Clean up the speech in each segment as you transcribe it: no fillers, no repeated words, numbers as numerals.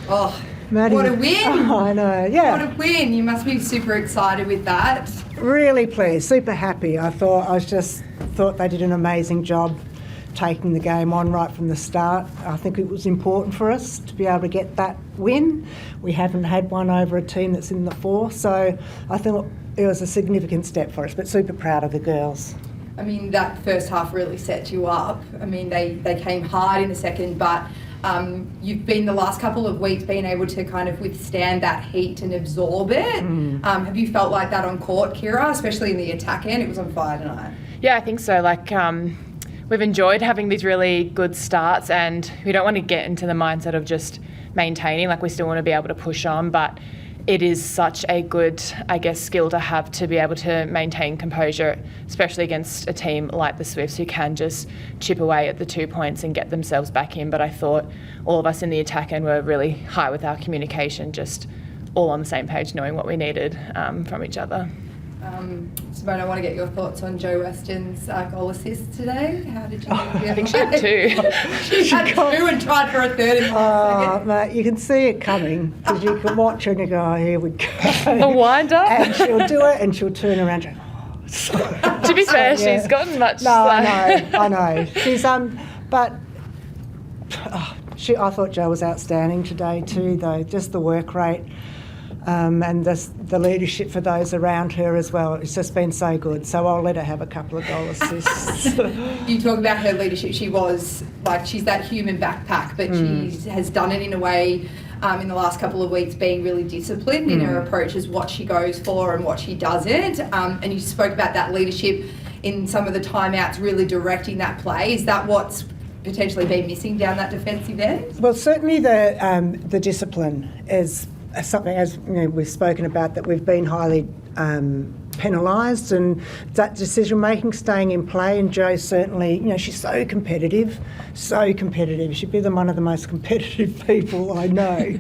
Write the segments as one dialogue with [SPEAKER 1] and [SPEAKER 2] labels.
[SPEAKER 1] Oh,
[SPEAKER 2] Maddie,
[SPEAKER 1] what a win!
[SPEAKER 2] Oh, I know, yeah.
[SPEAKER 1] What a win! You must be super excited with that.
[SPEAKER 2] Really pleased, super happy. I thought they did an amazing job taking the game on right from the start. I think it was important for us to be able to get that win. We haven't had one over a team that's in the four, so I thought it was a significant step for us, but super proud of the girls.
[SPEAKER 1] I mean, that first half really set you up. I mean, they came hard in the second, but you've been the last couple of weeks being able to kind of withstand that heat and absorb it. Have you felt like that on court, Kiera, especially in the attack end? It was on fire tonight.
[SPEAKER 3] Yeah, I think so. We've enjoyed having these really good starts, and we don't want to get into the mindset of just maintaining. We still want to be able to push on, but it is such a good, skill to have to be able to maintain composure, especially against a team like the Swifts who can just chip away at the 2 points and get themselves back in. But I thought all of us in the attack end were really high with our communication, just all on the same page, knowing what we needed from each other.
[SPEAKER 1] Simone, I want to get your thoughts on Jo Weston's goal assist today. How did you
[SPEAKER 3] I think she had two.
[SPEAKER 1] She had two and tried for a third in second.
[SPEAKER 2] Mate, you can see it coming because you can watch her and you go, oh, here we go.
[SPEAKER 3] The wind-up.
[SPEAKER 2] And she'll do it and she'll turn around and
[SPEAKER 3] to be fair, she's gotten much.
[SPEAKER 2] No, I know. She's but I thought Jo was outstanding today too, though. Just the work rate. And the leadership for those around her as well. It's just been so good. So I'll let her have a couple of goal assists.
[SPEAKER 1] You talk about her leadership. She was she's that human backpack, but she has done it in a way in the last couple of weeks, being really disciplined in her approach as what she goes for and what she doesn't. And you spoke about that leadership in some of the timeouts, really directing that play. Is that what's potentially been missing down that defensive end?
[SPEAKER 2] Well, certainly the discipline is something, as we've spoken about, that we've been highly penalised, and that decision making, staying in play. And Jo certainly, she's so competitive. She'd be one of the most competitive people I know,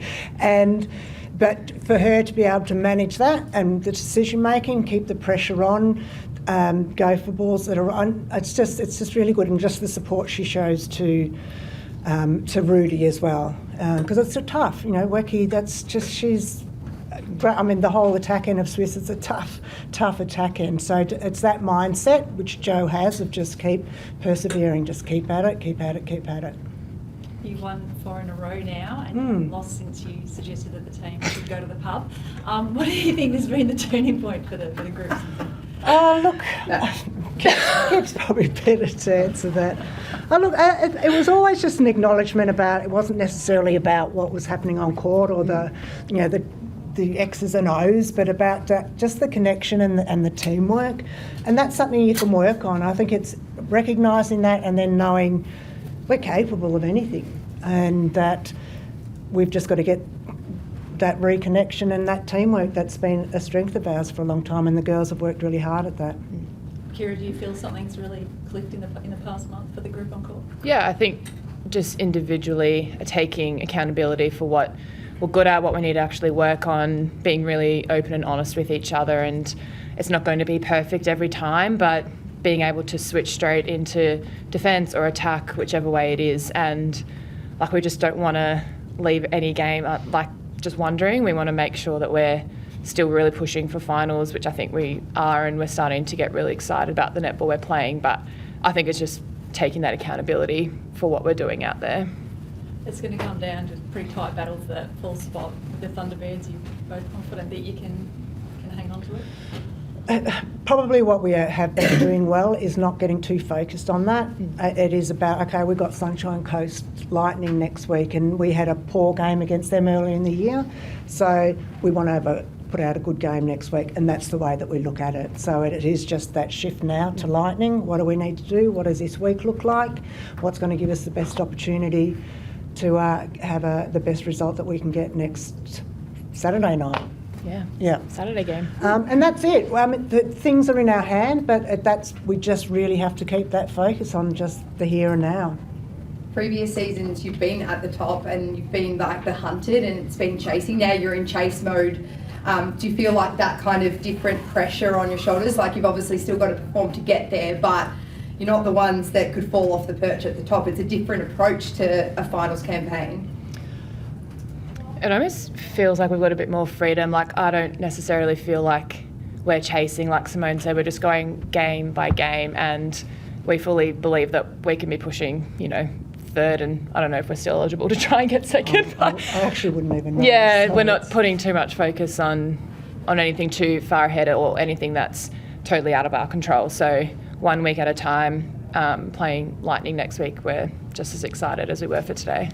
[SPEAKER 2] but for her to be able to manage that and the decision making, keep the pressure on, go for balls that are on, it's just really good, and just the support she shows to Rudy as well, because it's so tough, Wecky, the whole attack end of Swiss is a tough attack end, so it's that mindset which Jo has of just keep persevering, just keep at it.
[SPEAKER 4] You've won 4 in a row now, and you've lost since you suggested that the team should go to the pub. What do you think has been the turning point for the group?
[SPEAKER 2] Oh, look, Kip's probably better to answer that. Oh, look, it was always just an acknowledgement about, it wasn't necessarily about what was happening on court or the X's and O's, but about just the connection and the teamwork. And that's something you can work on. I think it's recognising that and then knowing we're capable of anything, and that we've just got to get that reconnection and that teamwork that's been a strength of ours for a long time, and the girls have worked really hard at that.
[SPEAKER 4] Kiera, do you feel something's really clicked in the past month for the group on court?
[SPEAKER 3] Yeah, I think just individually taking accountability for what we're good at, what we need to actually work on, being really open and honest with each other, and it's not going to be perfect every time, but being able to switch straight into defence or attack, whichever way it is, and we just don't want to leave any game just wondering. We want to make sure that we're still really pushing for finals, which I think we are, and we're starting to get really excited about the netball we're playing, but I think it's just taking that accountability for what we're doing out there.
[SPEAKER 4] It's going to come down to pretty tight battle for that full spot with the Thunderbirds. You're both confident that you can hang on to it?
[SPEAKER 2] Probably what we have been doing well is not getting too focused on that. It is about, okay, we've got Sunshine Coast Lightning next week, and we had a poor game against them early in the year, so we want to put out a good game next week, and that's the way that we look at it. So it is just that shift now to Lightning. What do we need to do? What does this week look like? What's going to give us the best opportunity to have the best result that we can get next Saturday night? Yeah.
[SPEAKER 3] Saturday game.
[SPEAKER 2] And that's it. The things are in our hand, but we just really have to keep that focus on just the here and now.
[SPEAKER 1] Previous seasons, you've been at the top and you've been the hunted, and it's been chasing. Now you're in chase mode. Do you feel like that kind of different pressure on your shoulders? You've obviously still got to perform to get there, but you're not the ones that could fall off the perch at the top. It's a different approach to a finals campaign.
[SPEAKER 3] It almost feels like we've got a bit more freedom. Like, I don't necessarily feel like we're chasing, like Simone said, we're just going game by game, and we fully believe that we can be pushing, you know, third, and I don't know if we're still eligible to try and get second.
[SPEAKER 2] I actually wouldn't even know.
[SPEAKER 3] Yeah,
[SPEAKER 2] so
[SPEAKER 3] we're not putting too much focus on anything too far ahead or anything that's totally out of our control. So 1 week at a time, playing Lightning next week, we're just as excited as we were for today.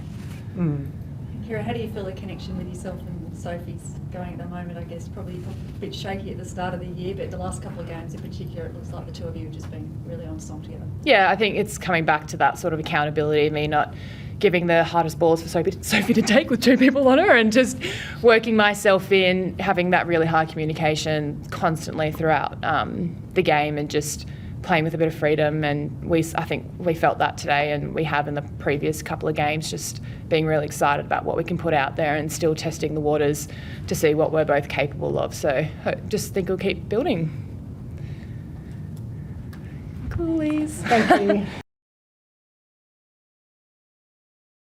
[SPEAKER 4] Kiera, how do you feel the connection with yourself and Sophie's going at the moment? I guess probably a bit shaky at the start of the year, but the last couple of games in particular, it looks like the two of you have just been really on song together.
[SPEAKER 3] Yeah, I think it's coming back to that sort of accountability, me not giving the hardest balls for Sophie to take with two people on her, and just working myself in, having that really hard communication constantly throughout the game, and just playing with a bit of freedom. And I think we felt that today, and we have in the previous couple of games, just being really excited about what we can put out there and still testing the waters to see what we're both capable of. So just think we'll keep building. Coolies.
[SPEAKER 2] Thank you.